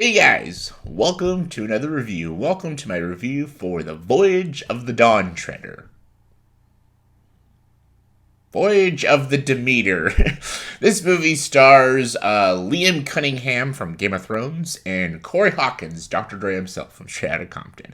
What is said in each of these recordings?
Hey guys, welcome to another review. Welcome to my review for The Voyage of the Dawn Treader. Voyage of the Demeter. This movie stars Liam Cunningham from Game of Thrones and Corey Hawkins, Dr. Dre himself from Straight Outta Compton.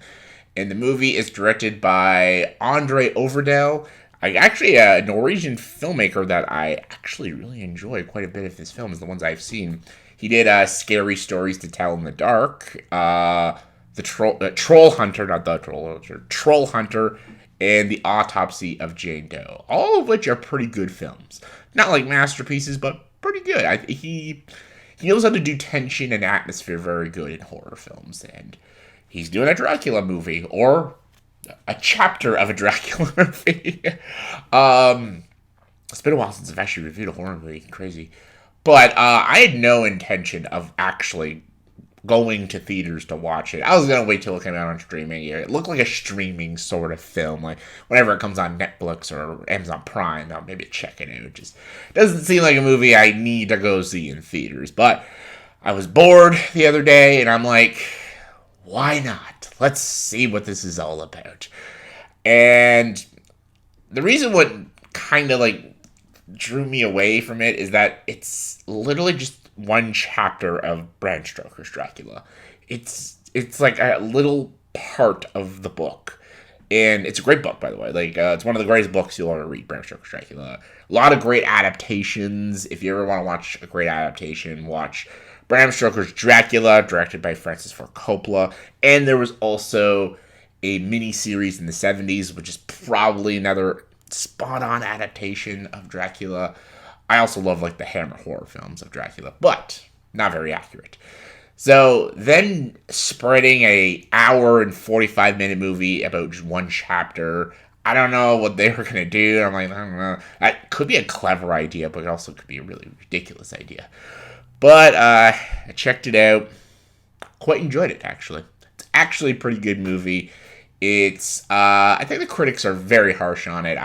And the movie is directed by Andre Overdell. A Norwegian filmmaker that I actually really enjoy quite a bit of his films, the ones I've seen. He did Scary Stories to Tell in the Dark, Troll Hunter, not the Troll Hunter, Troll Hunter, and The Autopsy of Jane Doe. All of which are pretty good films. Not like masterpieces, but pretty good. He knows how to do tension and atmosphere very good in horror films, and he's doing a Dracula movie, or a chapter of a Dracula movie. It's been a while since I've actually reviewed a horror movie. Crazy. But I had no intention of actually going to theaters to watch it. I was going to wait till it came out on streaming. It looked like a streaming sort of film. Like, whenever it comes on Netflix or Amazon Prime, I'll maybe check it out. It just doesn't seem like a movie I need to go see in theaters. But I was bored the other day, and I'm like, why not? Let's see what this is all about. And the reason what kind of like drew me away from it is that it's literally just one chapter of Bram Stoker's Dracula. It's like a little part of the book, and it's a great book, by the way. It's one of the greatest books you'll ever read. Bram Stoker's Dracula. A lot of great adaptations. If you ever want to watch a great adaptation, watch Bram Stoker's Dracula, directed by Francis Ford Coppola. And there was also a mini series in the 70s, which is probably another spot-on adaptation of Dracula. I also love like the Hammer horror films of Dracula, but not very accurate. So then spreading a hour and 45-minute movie about just one chapter, I don't know what they were going to do. I'm like, I don't know. That could be a clever idea, but it also could be a really ridiculous idea. But I checked it out. Quite enjoyed it, actually. It's actually a pretty good movie. I think the critics are very harsh on it.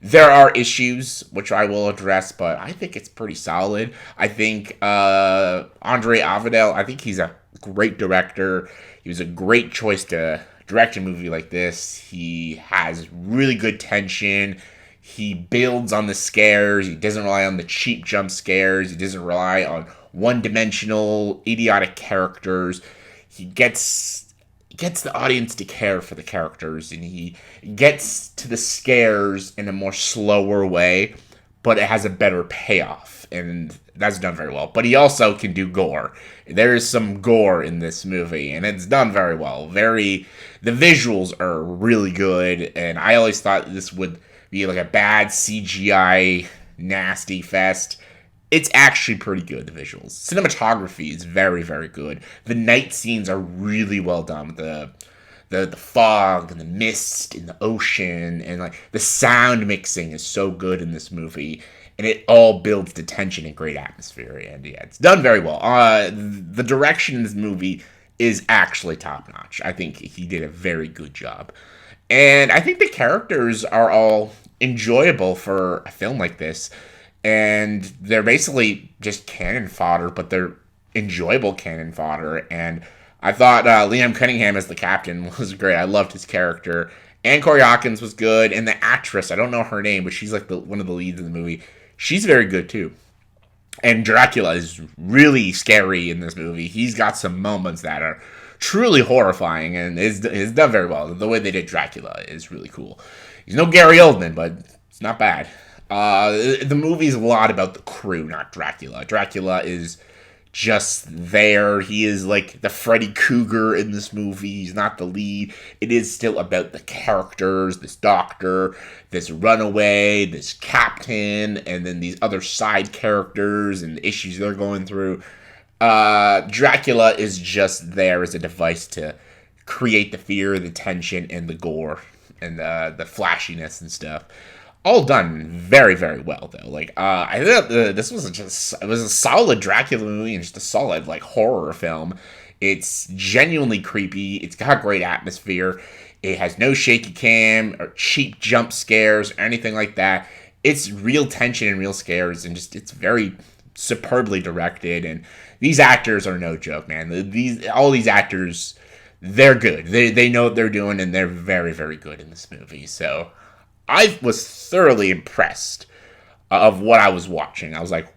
There are issues, which I will address, but I think it's pretty solid. I think Andre Avadel, I think he's a great director. He was a great choice to direct a movie like this. He has really good tension. He builds on the scares. He doesn't rely on the cheap jump scares. He doesn't rely on one-dimensional, idiotic characters. He gets the audience to care for the characters, and he gets to the scares in a more slower way, but it has a better payoff, and that's done very well. But he also can do gore. There is some gore in this movie, and it's done very well. The visuals are really good, and I always thought this would be like a bad CGI nasty fest. It's actually pretty good, the visuals. Cinematography is very, very good. The night scenes are really well done. The fog and the mist and the ocean, and like the sound mixing is so good in this movie, and it all builds the tension and great atmosphere. And yeah, it's done very well. The direction in this movie is actually top notch. I think he did a very good job, and I think the characters are all enjoyable for a film like this. And they're basically just cannon fodder, but they're enjoyable cannon fodder. And I thought Liam Cunningham as the captain was great. I loved his character. And Corey Hawkins was good. And the actress, I don't know her name, but she's like one of the leads in the movie. She's very good too. And Dracula is really scary in this movie. He's got some moments that are truly horrifying, and is done very well. The way they did Dracula is really cool. He's no Gary Oldman, but it's not bad. The movie's a lot about the crew, not Dracula. Dracula is just there. He is like the Freddy Krueger in this movie. He's not the lead. It is still about the characters, this doctor, this runaway, this captain, and then these other side characters and the issues they're going through. Dracula is just there as a device to create the fear, the tension, and the gore, and the flashiness and stuff. All done very, very well, though. I thought this was it was a solid Dracula movie and just a solid, horror film. It's genuinely creepy. It's got great atmosphere. It has no shaky cam or cheap jump scares or anything like that. It's real tension and real scares, and just it's very, superbly directed, and these actors are no joke, man. All these actors, they're good. They know what they're doing, and they're very, very good in this movie. So I was thoroughly impressed of what I was watching. I was like,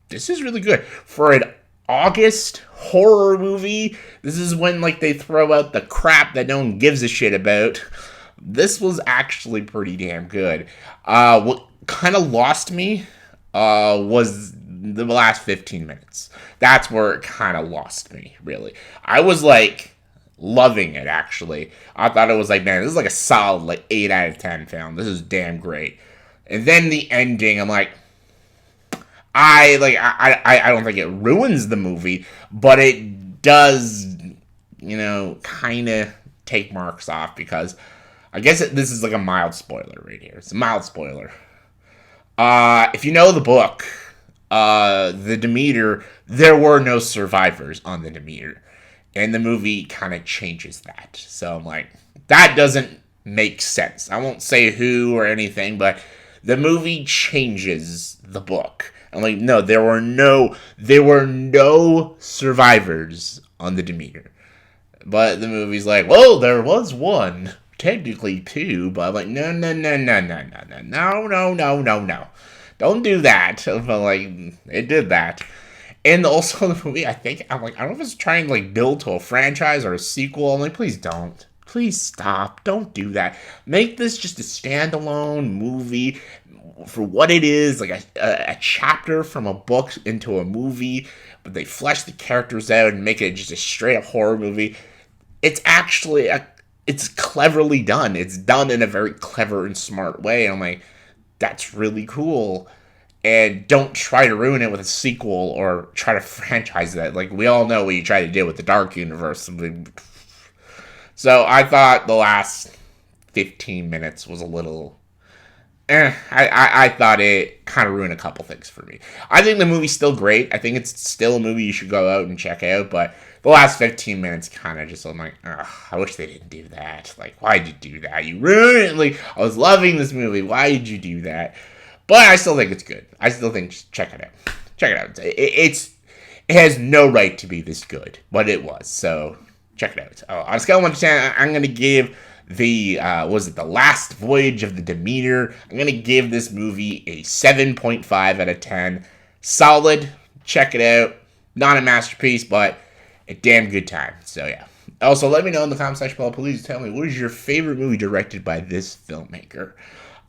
this is really good for an August horror movie. This is when like they throw out the crap that no one gives a shit about. This was actually pretty damn good. What kind of lost me was the last 15 minutes. That's where it kind of lost me, really. I was like loving it, actually. I thought it was like, man, this is like a solid like 8 out of 10 film. This is damn great. And then the ending, I'm like, I don't think it ruins the movie, but it does, kind of take marks off, because I guess this is like a mild spoiler right here. It's a mild spoiler. If you know the book, the Demeter, there were no survivors on the Demeter. And the movie kind of changes that. So I'm like, that doesn't make sense. I won't say who or anything, but the movie changes the book. I'm like, no, there were no survivors on the Demeter. But the movie's like, well, there was one. Technically two, but I'm like, no. Don't do that. But like, it did that. And also the movie, I don't know if it's trying to like build to a franchise or a sequel. I'm like, please don't. Please stop. Don't do that. Make this just a standalone movie for what it is, like a chapter from a book into a movie, but they flesh the characters out and make it just a straight up horror movie. It's actually it's cleverly done. It's done in a very clever and smart way. And I'm like, that's really cool. And don't try to ruin it with a sequel or try to franchise that. Like, we all know what you try to do with the Dark Universe. So I thought the last 15 minutes was a little... I thought it kind of ruined a couple things for me. I think the movie's still great. I think it's still a movie you should go out and check out. But the last 15 minutes kind of just, I'm like, I wish they didn't do that. Like, why'd you do that? You ruined it. Like, I was loving this movie. Why did you do that? But I still think it's good. I still think, just check it out. Check it out. It has no right to be this good, but it was. So check it out. On a scale of 1 to 10, I'm going to give the last Voyage of the Demeter. I'm going to give this movie a 7.5 out of 10. Solid. Check it out. Not a masterpiece, but a damn good time. So yeah. Also, let me know in the comment section below. Please tell me, what is your favorite movie directed by this filmmaker?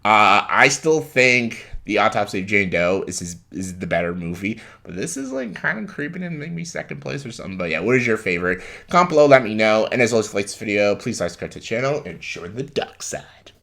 I still think The Autopsy of Jane Doe is the better movie, but this is like kind of creeping in maybe second place or something. But yeah, what is your favorite? Comment below, let me know. And as always, if you like this video, please subscribe to the channel and show the dark side.